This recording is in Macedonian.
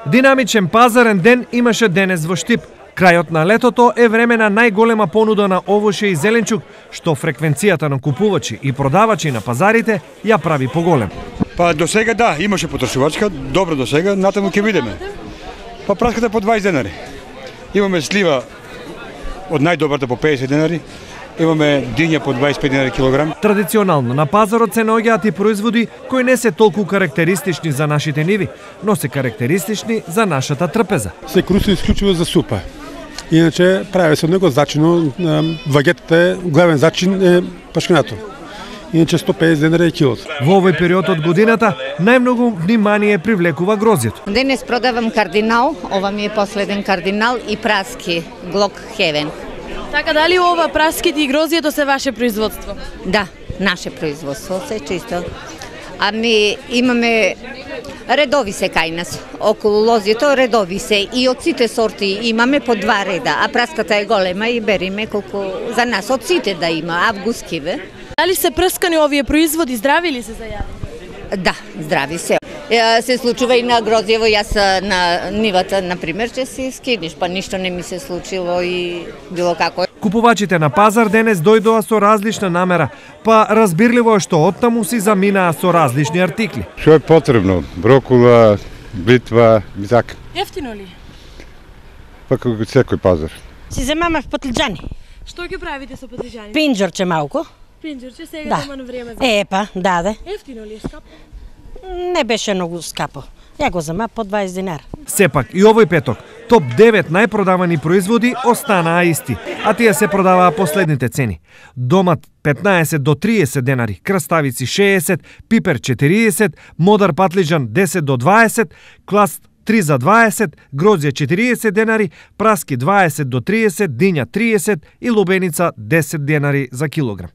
Динамичен пазарен ден имаше денес во Штип. Крајот на летото е време на најголема понуда на овоше и зеленчук, што фреквенцијата на купувачи и продавачи на пазарите ја прави поголем. Па до сега да, имаше потрошувачка, добро до сега, натаму ќе видиме. Па праската по 20 денари. Имаме слива од најдобрата по 50 денари. Имаме диња по 25 денари килограм. Традиционално на пазарот се наоѓаат и производи кои не се толку карактеристични за нашите ниви, но се карактеристични за нашата трпеза. Се користи исклучиво за супа. Иначе прави се од него зачино, вагетата е главен зачин е пашкината. Иначе 150 денари е килото. Во овој период од годината најмногу внимание привлекува грозјето. Денес продавам кардинал, ова ми е последен кардинал и праски Глок Хевен. Така, дали ова праските и грозјето се ваше производство? Да, наше производство се чисто. Ами имаме редови се кај нас. Околу лозјето редови се и од сите сорти имаме по 2 реда, а праската е голема и бериме колку за нас од сите да има, августкиве. Дали се прскани овие производи, здрави ли се за јадење? Да, здрави се. Се случува и на грозјево, јас на нивата, например, че се скиниш, па ништо не ми се случило и било како. Купувачите на пазар денес дојдоа со различна намера, па разбирливо е што оттаму си заминаа со различни артикли. Што е потребно? Брокула, блитва и така. Ефтино ли? Па како секој пазар. Си земаме в потлиџани. Што ќе правите со потлиџани? Пинџорче малку. Пинџорче, сега нема на време за. Епа, даде. Ефтино ли е скапо? Не беше многу скапо. Ја го зема по 20 динар. Сепак и овој петок топ 9 најпродавани производи останаа исти, а тие се продаваа по следните цени. Домат 15 до 30 денари, краставици 60, пипер 40, модар патлиџан 10 до 20, класт 3 за 20, грозје 40 денари, праски 20 до 30, диња 30 и лубеница 10 денари за килограм.